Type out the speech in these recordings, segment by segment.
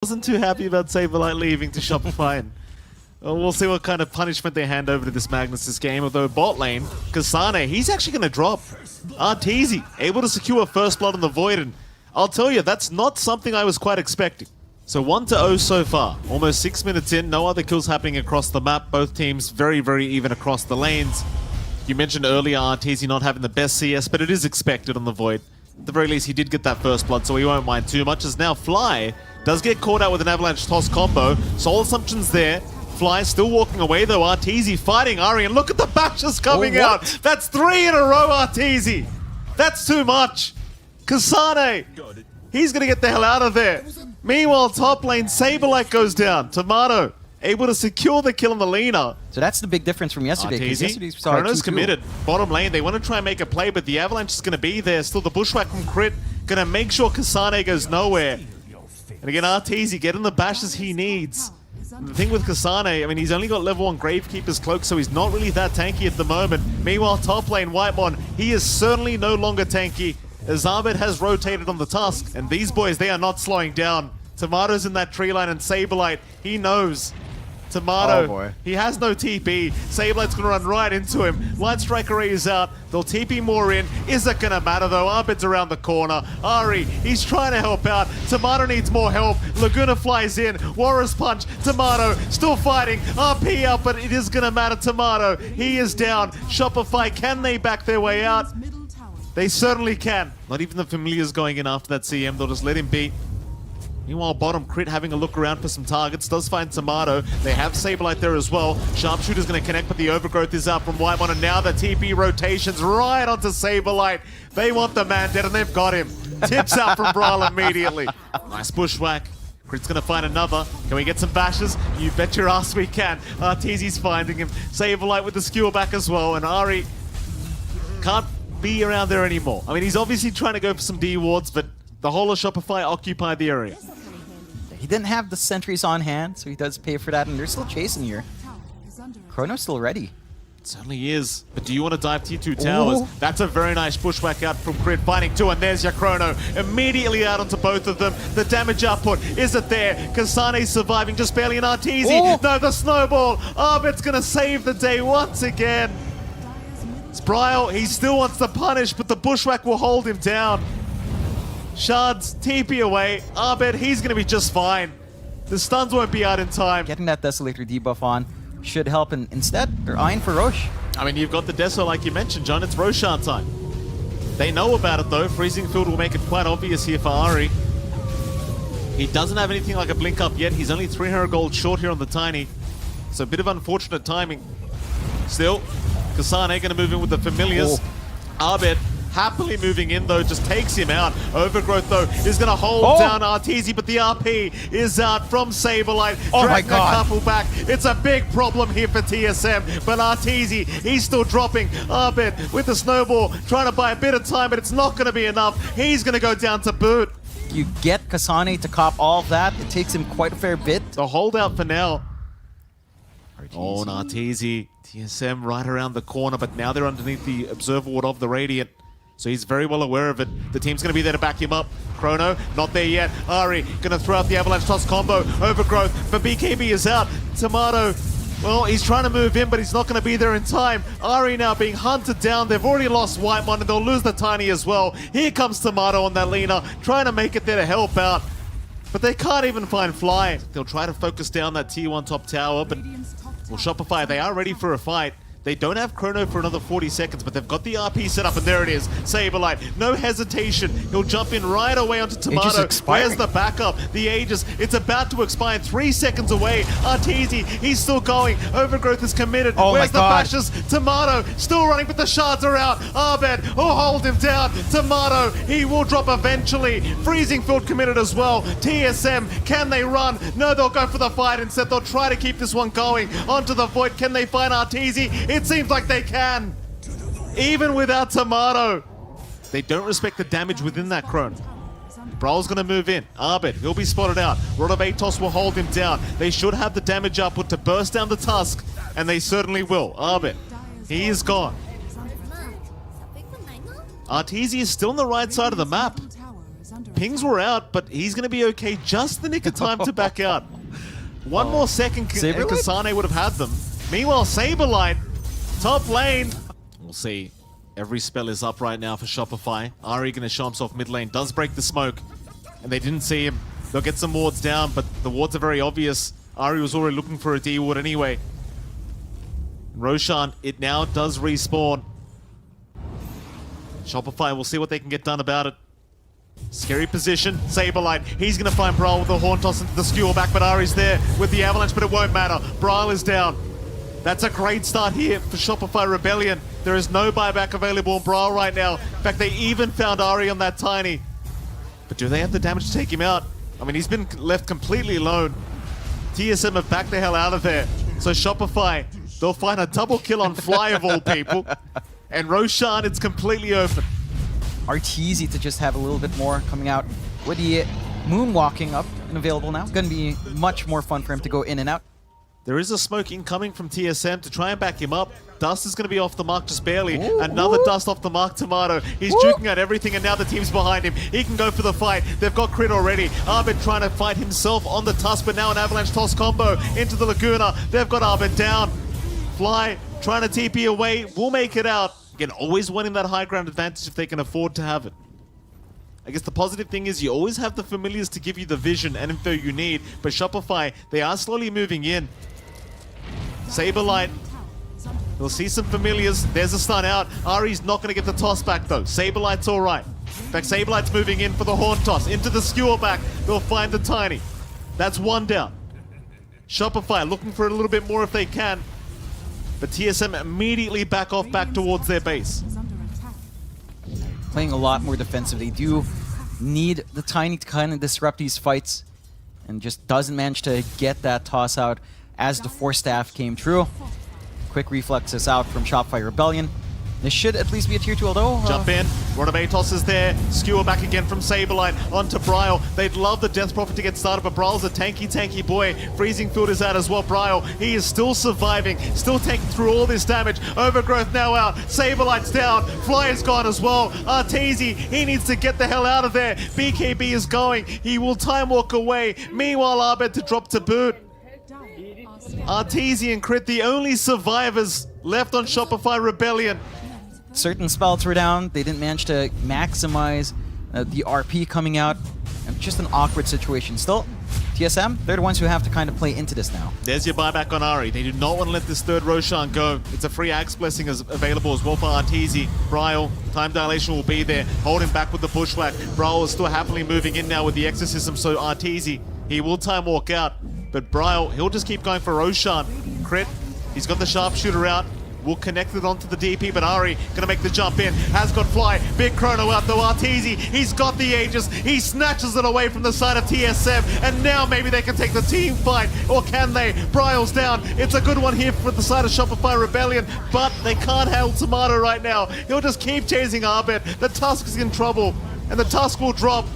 Wasn't too happy about Saberlight leaving to Shopify. And, we'll see what kind of punishment they hand over to this Magnus this game. Although bot lane, Kasane, he's actually going to drop. Arteezy, able to secure first blood on the Void. And I'll tell you, that's not something I was quite expecting. So 1-0 so far. Almost 6 minutes in, no other kills happening across the map. Both teams very, very even across the lanes. You mentioned earlier Arteezy not having the best CS, but it is expected on the Void. At the very least, he did get that first blood, so he won't mind too much. As now Fly does get caught out with an avalanche toss combo. Soul Assumption's there. Fly still walking away though. Arteezy fighting Ari, and look at the bashes coming out. That's 3 in a row, Arteezy. That's too much. Kasane, he's gonna get the hell out of there. Meanwhile, top lane, Saberlight goes down. Tomato able to secure the kill on the Lina. So that's the big difference from yesterday. Arteezy, Chrono's committed. Bottom lane, they want to try and make a play, but the avalanche is going to be there. Still the bushwhack from Crit, going to make sure Kasane goes nowhere. And again, Arteezy getting the bashes he needs. And the thing with Kasane, I mean, he's only got level 1 Gravekeeper's Cloak, so he's not really that tanky at the moment. Meanwhile, top lane, Whitemon, he is certainly no longer tanky, as Ahmed has rotated on the Tusk. And these boys, they are not slowing down. Tomato's in that tree line, and Saberlight, he knows. Tomato, he has no TP. Saberlight's going to run right into him. Light Strike Array is out. They'll TP more in. Is it going to matter though? Arbit's around the corner. Ari, he's trying to help out. Tomato needs more help. Laguna flies in. Warrior's Punch. Tomato still fighting. RP out, but it is going to matter. Tomato, he is down. Shopify, can they back their way out? They certainly can. Not even the Familiars going in after that CM. They'll just let him be. Meanwhile, bottom, Crit having a look around for some targets. Does find Tomato. They have Saberlight there as well. Sharpshooter's going to connect, but the overgrowth is out from Whitemon. And now the TP rotations right onto Saberlight. They want the man dead, and they've got him. Tips out from Brawl immediately. Nice bushwhack. Crit's going to find another. Can we get some bashes? You bet your ass we can. Arteezy's finding him. Saberlight with the skewer back as well. And Ari can't be around there anymore. I mean, he's obviously trying to go for some D wards, but the whole of Shopify occupied the area. He didn't have the sentries on hand, so he does pay for that, and they're still chasing here. Chrono's still ready. It certainly is. But do you want to dive T2 towers? That's a very nice bushwhack out from Crit, finding 2, and there's your Chrono. Immediately out onto both of them. The damage output, is it there? Kasane's surviving just barely, an Arteezy. No, the snowball. Arbit's going to save the day once again. Spryle, he still wants to punish, but the bushwhack will hold him down. Shards, TP away. Arbit, he's going to be just fine. The stuns won't be out in time. Getting that Desolator debuff on should help, and instead, they're eyeing for Roche. I mean, you've got the Deso like you mentioned, John. It's Roshan time. They know about it, though. Freezing Field will make it quite obvious here for Ari. He doesn't have anything like a blink up yet. He's only 300 gold short here on the Tiny. So a bit of unfortunate timing. Still, Kasane going to move in with the Familiars. Arbit happily moving in though, just takes him out. Overgrowth though is going to hold down Arteezy, but the RP is out from Saberlight. Dragging a couple back. It's a big problem here for TSM, but Arteezy, he's still dropping. Arbit with the snowball, trying to buy a bit of time, but it's not going to be enough. He's going to go down to boot. You get Kasane to cop all of that. It takes him quite a fair bit. The holdout for now. Oh, and Arteezy, TSM right around the corner, but now they're underneath the Observer Ward of the Radiant. So he's very well aware of it. The team's going to be there to back him up. Chrono, not there yet. Ari, going to throw out the Avalanche Toss combo. Overgrowth, but BKB is out. Tomato, well, he's trying to move in, but he's not going to be there in time. Ari now being hunted down. They've already lost Whitemon, and they'll lose the Tiny as well. Here comes Tomato on that Lina, trying to make it there to help out. But they can't even find Fly. They'll try to focus down that tier 1 top tower, but well, Shopify, they are ready for a fight. They don't have Chrono for another 40 seconds, but they've got the RP set up, and there it is. Saberlight, no hesitation. He'll jump in right away onto Tomato. Where's the backup? The Aegis, it's about to expire. 3 seconds away. Arteezy, he's still going. Overgrowth is committed. Where's the bashes? Tomato, still running, but the shards are out. Arbed, will hold him down. Tomato, he will drop eventually. Freezing Field committed as well. TSM, can they run? No, they'll go for the fight instead. They'll try to keep this one going. Onto the Void, can they find Arteezy? It seems like they can, even without Tomato. They don't respect the damage within that Chrono. Brawl's going to move in. Arbit, he'll be spotted out. Rod of Atos will hold him down. They should have the damage output to burst down the Tusk, and they certainly will. Arbit, he is gone. Arteezy is still on the right side of the map. Pings were out, but he's going to be okay just the nick of time to back out. One more second and Kasane would have had them. Meanwhile, Saberlight, top lane. We'll see. Every spell is up right now for Shopify. Ari going to show himself mid lane. Does break the smoke. And they didn't see him. They'll get some wards down, but the wards are very obvious. Ari was already looking for a D ward anyway. Roshan, it now does respawn. Shopify, we'll see what they can get done about it. Scary position, Saberlight. He's going to find Brawl with the Horn Toss into the skewer back, but Ari's there with the Avalanche, but it won't matter. Brawl is down. That's a great start here for Shopify Rebellion. There is no buyback available on Brawl right now. In fact, they even found Ari on that Tiny. But do they have the damage to take him out? I mean, he's been left completely alone. TSM have backed the hell out of there. So Shopify, they'll find a double kill on Fly of all people. And Roshan, it's completely open. Arteezy to just have a little bit more coming out with the moonwalking up and available now. Gonna be much more fun for him to go in and out. There is a smoke incoming from TSM to try and back him up. Dust is going to be off the mark just barely. Another Dust off the mark, Tomato. He's juking at everything, and now the team's behind him. He can go for the fight. They've got crit already. Arbit trying to fight himself on the Tusk, but now an Avalanche Toss combo into the Laguna. They've got Arbit down. Fly trying to TP away. Will make it out. Again, always winning that high ground advantage if they can afford to have it. I guess the positive thing is you always have the familiars to give you the vision and info you need, but Shopify, they are slowly moving in. Saberlight, we'll see some familiars. There's a stun out. Ari's not going to get the toss back though. Saberlight's all right. In fact, Saberlight's moving in for the Horn Toss. Into the skewer back. They'll find the Tiny. That's one down. Shopify looking for a little bit more if they can. But TSM immediately back off back towards their base. Playing a lot more defensive. They do need the Tiny to kind of disrupt these fights. And just doesn't manage to get that toss out as the Force Staff came true. Quick reflexes out from Shopify Rebellion. This should at least be a tier 2, although... Jump in. Rotobatos is there. Skewer back again from Saberlight onto Bryle. They'd love the Death Prophet to get started, but Bryle's a tanky boy. Freezing Field is out as well. Bryle, he is still surviving, still taking through all this damage. Overgrowth now out. Saberlight's down. Fly is gone as well. Arteezy, he needs to get the hell out of there. BKB is going. He will time walk away. Meanwhile, Arbed to drop to boot. Arteezy and Crit, the only survivors left on Shopify Rebellion. Certain spells were down. They didn't manage to maximize the RP coming out. And just an awkward situation. Still, TSM, they're the ones who have to kind of play into this now. There's your buyback on Ari. They do not want to let this third Roshan go. It's a free Axe Blessing available as well for Arteezy. Bryle, time dilation will be there. Hold him back with the Bushwhack. Bryle is still happily moving in now with the Exorcism, so Arteezy, he will time walk out. But Bryle, he'll just keep going for Roshan. Crit, he's got the Sharpshooter out. Will connect it onto the DP, but Ari gonna make the jump in. Has got Fly. Big Chrono out though. Arteezy, he's got the Aegis. He snatches it away from the side of TSM, and now maybe they can take the team fight. Or can they? Bryle's down. It's a good one here for the side of Shopify Rebellion, but they can't handle Tomato right now. He'll just keep chasing Arbit. The Tusk is in trouble, and the Tusk will drop.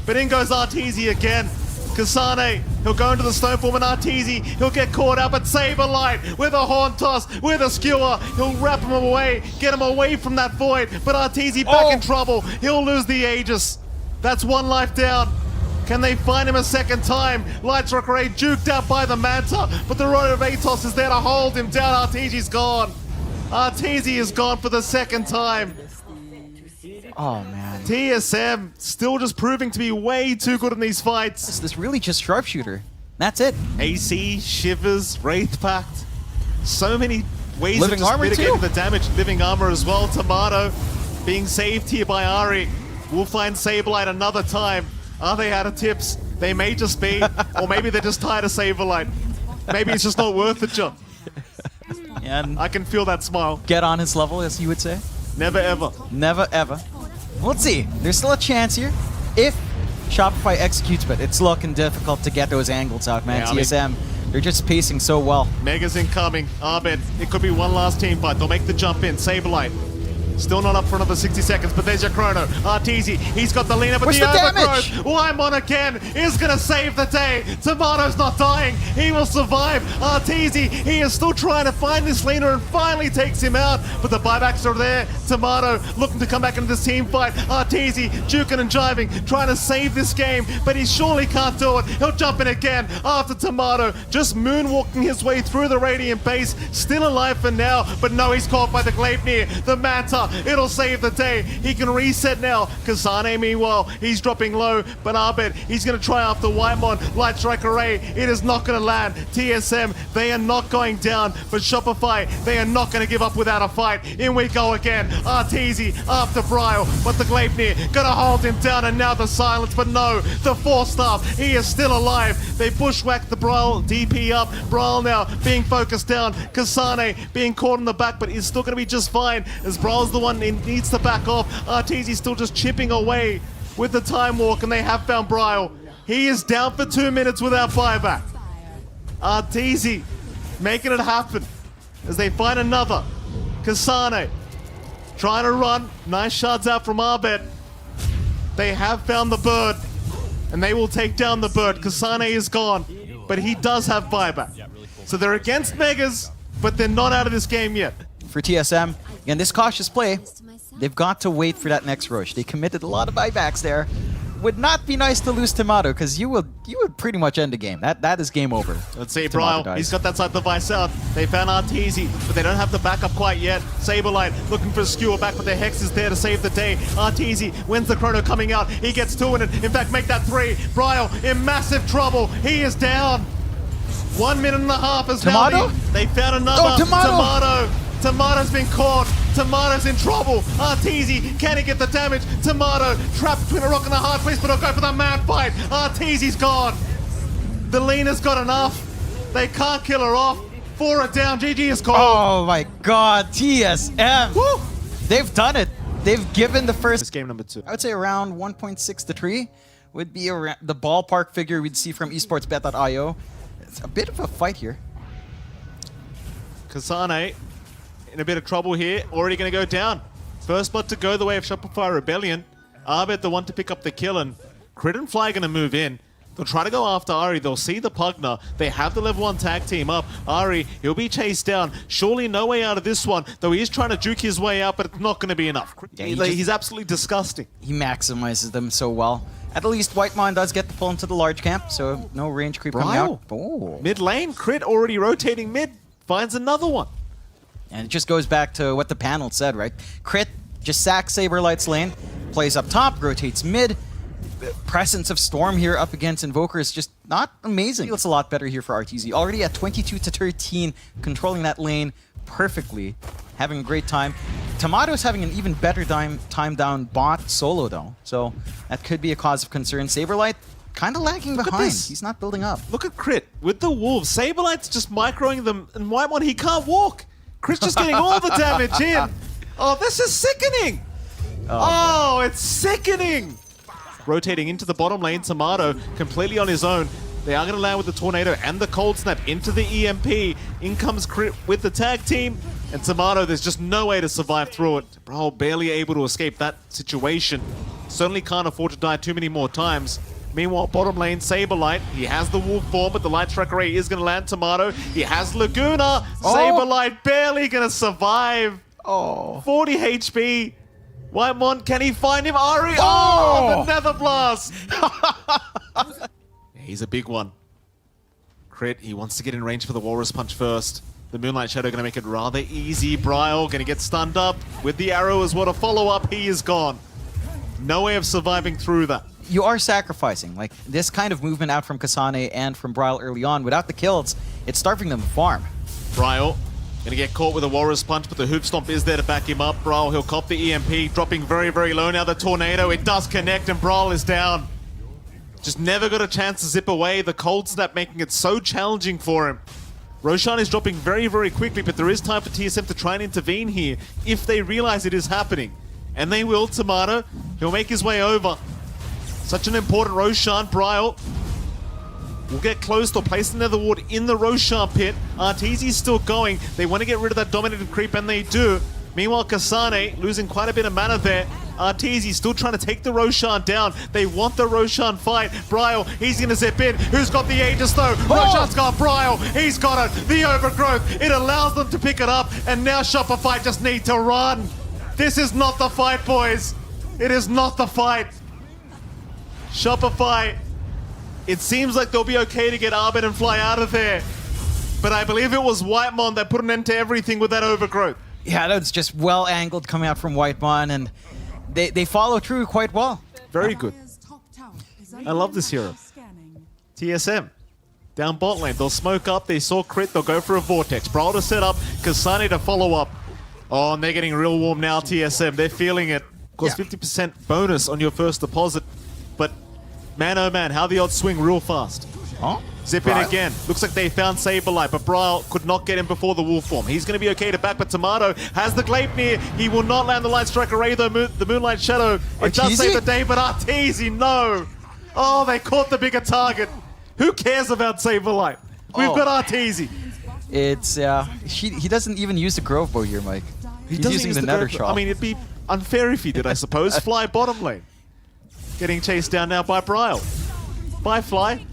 But in goes Arteezy again. Kasane, he'll go into the Stoneform, and Arteezy, he'll get caught up at Saberlight with a Horn Toss, with a Skewer. He'll wrap him away, get him away from that void, but Arteezy back in trouble. He'll lose the Aegis. That's one life down. Can they find him a second time? Lights Rock Ray juked out by the Manta, but the Rotovatos is there to hold him down. Arteezy's gone. Arteezy is gone for the second time. Oh, man. TSM still just proving to be way too good in these fights. This really just Sharpshooter. That's it. AC, Shivers, Wraith Pact. So many ways Living of just armor mitigating too. the damage. Living armor as well. Tomato being saved here by Ari. We'll find Saberlight another time. Are they out of tips? They may just be. Or maybe they're just tired of Saberlight. Maybe it's just not worth it, John. And I can feel that smile. get on his level, as you would say. Never ever. Never ever. Let's see. There's still a chance here. If Shopify executes, but it's looking difficult to get those angles out, man. Yeah, TSM, they're just pacing so well. Mega's incoming. Arbed, it could be one last team fight. They'll make the jump in. Saberlight. Still not up for another 60 seconds, but there's your chrono. Arteezy, he's got the lean up, but Where's the the overgrowth. damage? Wyman again is going to save the day. Tomato's not dying. He will survive. Arteezy, he is still trying to find this leaner and finally takes him out, but the buybacks are there. Tomato looking to come back into this team fight. Arteezy juking and jiving, trying to save this game, but he surely can't do it. He'll jump in again after Tomato, just moonwalking his way through the Radiant base, still alive for now, but no, he's caught by the Gleipnir. The Manta, it'll save the day. He can reset now. Kasane, meanwhile, he's dropping low, but Abed, he's going to try after Whitemon. Light Strike Array, it is not going to land. TSM, they are not going down, but Shopify, they are not going to give up without a fight. In we go again. Arteezy after Bryle, but the Gleipnir going to hold him down, and now the silence, but no, the 4-star, he is still alive. They bushwhacked the Bryle DP up. Bryle now being focused down. Kasane being caught in the back, but is still going to be just fine, as Bryle's the one who needs to back off. Arteezy's still just chipping away with the time walk, and they have found Bryle. He is down for 2 minutes without buyback. Arteezy making it happen as they find another. Kasane trying to run. Nice shots out from Abed. They have found the bird, and they will take down the bird. Kasane is gone, but he does have buyback. So they're against Megas, but they're not out of this game yet. For TSM, again, this cautious play, they've got to wait for that next rush. They committed a lot of buybacks there. Would not be nice to lose Tomato, because you would pretty much end the game. That is game over. Let's see, Bryle, he's got that side device out. They found Arteezy, but they don't have the backup quite yet. Saberlight looking for a skewer back, but their Hex is there to save the day. Arteezy wins the chrono coming out. He gets 2 in it. In fact, make that 3. Bryle in massive trouble. He is down. 1 minute and a half is Tomato? now. They found another. Oh, Tomato! Tomato's been caught. Tomato's in trouble. Arteezy, can he get the damage? Tomato trapped between a rock and a hard place, but he'll go for the mad fight. Arteezy's gone. The Lena's got enough. They can't kill her off. 4 are down. GG is called. Oh my god, TSM! Woo! They've done it. They've given the first... This game number 2. I would say around 1.6 to 3 would be around the ballpark figure we'd see from esportsbet.io. It's a bit of a fight here. Kasane in a bit of trouble here. Already going to go down. First blood to go the way of Shopify Rebellion. Abed the one to pick up the kill, and Crit and Fly going to move in. They'll try to go after Ari. They'll see the Pugner. They have the level 1 tag team up. Ari, he'll be chased down. Surely no way out of this one, though he is trying to juke his way out, but it's not going to be enough. Yeah, he's absolutely disgusting. He maximizes them so well. At least Whitemon does get the pull into the large camp, so no range creep coming out. Oh. Mid lane, Crit already rotating mid. Finds another one. And it just goes back to what the panel said, right? Crit just sacks Saberlight's lane, plays up top, rotates mid. Presence of Storm here up against Invoker is just not amazing. It's a lot better here for Arteezy. Already at 22 to 13, controlling that lane perfectly, having a great time. Tomato's having an even better time down bot solo though, so that could be a cause of concern. Saberlight kind of lagging behind. He's not building up. Look at Crit with the Wolves. Saberlight's just microing them, and Whitemon, he can't walk. Crit's just getting all the damage in. Oh, this is sickening. Oh, it's sickening. Rotating into the bottom lane, Tomato completely on his own. They are going to land with the Tornado and the Cold Snap into the EMP. In comes Crit with the tag team, and Tomato, there's just no way to survive through it. Bro, barely able to escape that situation. Certainly can't afford to die too many more times. Meanwhile, bottom lane, Saberlight, he has the Wolf form, but the Light Strike Array is going to land Tomato. He has Laguna. Saberlight barely going to survive. 40 HP. Whitemon, can he find him? Ari! Oh, the Nether Blast! He's a big one. Crit, he wants to get in range for the Walrus Punch first. The Moonlight Shadow going to make it rather easy. Bryle going to get stunned up. With the arrow as well to follow up, he is gone. No way of surviving through that. You are sacrificing. Like, this kind of movement out from Kasane and from Bryle early on, without the kills, it's starving them to farm. Bryle gonna get caught with a Walrus Punch, but the Hoop Stomp is there to back him up. Bryle, he'll cop the EMP, dropping very, very low. Now the Tornado, it does connect, and Bryle is down. Just never got a chance to zip away. The Cold Snap making it so challenging for him. Roshan is dropping very, very quickly, but there is time for TSM to try and intervene here if they realize it is happening. And they will. Tomato, he'll make his way over. Such an important Roshan. Bryle will get close. They'll place the Nether Ward in the Roshan pit. Arteezy's still going. They want to get rid of that dominated creep, and they do. Meanwhile, Kasane losing quite a bit of mana there. Arteezy still trying to take the Roshan down. They want the Roshan fight. Bryle, he's going to zip in. Who's got the Aegis though? Roshan's got Bryle. He's got it. The Overgrowth. It allows them to pick it up. And now Shopify just need to run. This is not the fight, boys. It is not the fight. Shopify, it seems like they'll be okay to get Arbit and fly out of there. But I believe it was Whitemon that put an end to everything with that Overgrowth. Yeah, that's just well angled coming out from Whitemon, and they follow through quite well. Very good. I love this hero. TSM. Down bot lane. They'll smoke up. They saw crit. They'll go for a Vortex. Brawl to set up. Kasane to follow up. Oh, and they're getting real warm now, TSM. They're feeling it. Of course, 50% bonus on your first deposit. But man, oh man, how the odds swing real fast. Huh? Zip in again. Looks like they found Saberlight, but Bryle could not get him before the wolf form. He's going to be okay to back, but Tomato has the Gleipnir. He will not land the Light Strike Array, though. The Moonlight Shadow. It does save the day, but Arteezy, no. Oh, they caught the bigger target. Who cares about Saberlight? We've got Arteezy. It's, he doesn't even use the Grove Bow here, Mike. He's using the Nether Shot. I mean, it'd be unfair if he did, I suppose. Fly bottom lane. Getting chased down now by Bryle. Bye, Fly.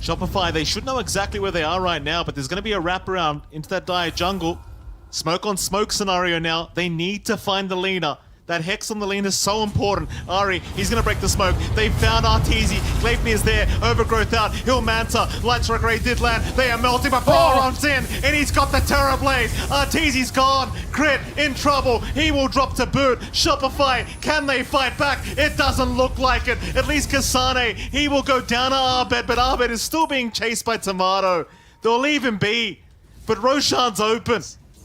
Shopify, they should know exactly where they are right now, but there's going to be a wraparound into that dire jungle. Smoke on smoke scenario now. They need to find the Lina. That Hex on the Lina is so important. Ari, he's going to break the smoke. They found Arteezy. Gleipnir is there. Overgrowth out. He'll Manta. Light Strike Ray did land. They are melting, but Boron's in, and he's got the Terror Blade. Arteezy's gone. Crit in trouble. He will drop to boot. Shopify, can they fight back? It doesn't look like it. At least Kasane, he will go down to Arbet, but Arbet is still being chased by Tomato. They'll leave him be, but Roshan's open.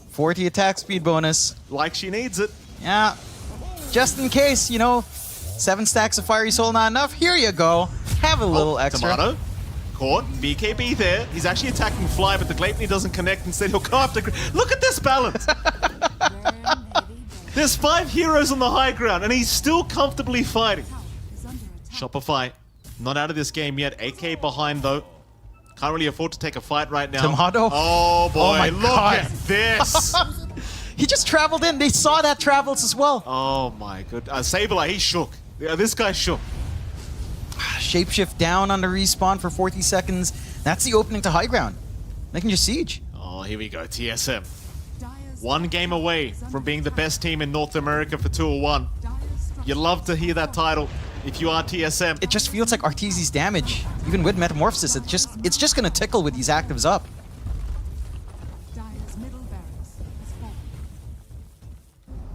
40 attack speed bonus. Like she needs it. Yeah. Just in case, you know, 7 stacks of Fiery Soul not enough, here you go. Have a little extra. Tomato. Caught. BKB there. He's actually attacking Fly, but the Gleipnir doesn't connect. Instead, he'll come after... Look at this balance! There's 5 heroes on the high ground, and he's still comfortably fighting. Shopify, not out of this game yet. AK behind, though. Can't really afford to take a fight right now. Tomato? Oh, boy. Oh my Look God. at this! He just traveled in. They saw that travels as well. Oh, my goodness. Saberlight, he shook. This guy shook. Shapeshift down on the respawn for 40 seconds. That's the opening to high ground. They can just siege. Oh, here we go. TSM. 1 game away from being the best team in North America for 201. You'd love to hear that title if you are TSM. It just feels like Arteezy's damage, even with Metamorphosis, it's just gonna tickle with these actives up.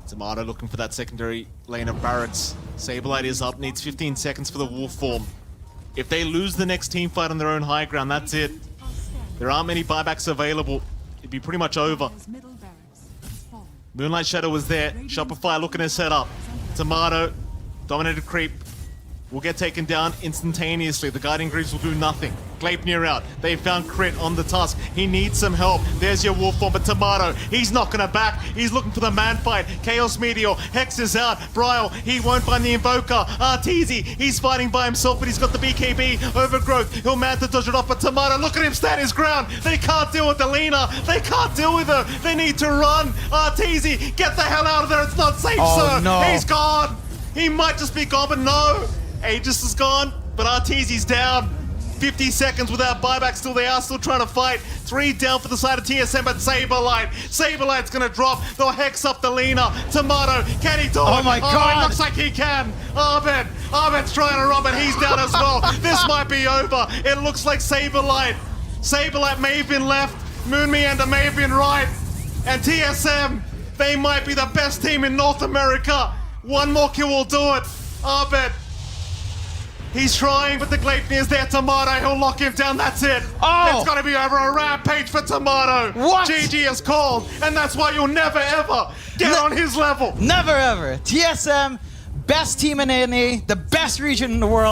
Tomato looking for that secondary lane of barracks. Saberlight is up, needs 15 seconds for the wolf form. If they lose the next team fight on their own high ground, that's it. There aren't many buybacks available. It'd be pretty much over. Moonlight Shadow was there. Shopify looking to set up. Tomato, dominated creep. Will get taken down instantaneously. The Guiding Greaves will do nothing. Gleipnir out. They found Crit on the tusk. He needs some help. There's your wolf form, but Tomato, he's not gonna back. He's looking for the man fight. Chaos Meteor. Hex is out. Bryle, he won't find the Invoker. Arteezy, he's fighting by himself, but he's got the BKB. Overgrowth. He'll man to dodge it off, but Tomato, look at him stand his ground. They can't deal with the Lina. They can't deal with her. They need to run. Arteezy, get the hell out of there. It's not safe, sir. No. He's gone. He might just be gone, but no. Aegis is gone, but Arteezy's down. 50 seconds without buyback. Still, they are still trying to fight. 3 down for the side of TSM, but Saberlight's gonna drop. They'll hex up the Lina. Tomato, can he do it? Oh my God! It looks like he can. Arbet's trying to run, but he's down as well. This might be over. It looks like Saberlight may have been left. Moon Meander may have been right. And TSM, they might be the best team in North America. 1 more kill will do it. Arbet. He's trying, but the Gleipnir's there. Tomato, he'll lock him down. That's it. Oh! It's gonna be over. A rampage for Tomato. What? GG is called, and that's why you'll never ever get on his level. Never ever. TSM, best team in NA, the best region in the world.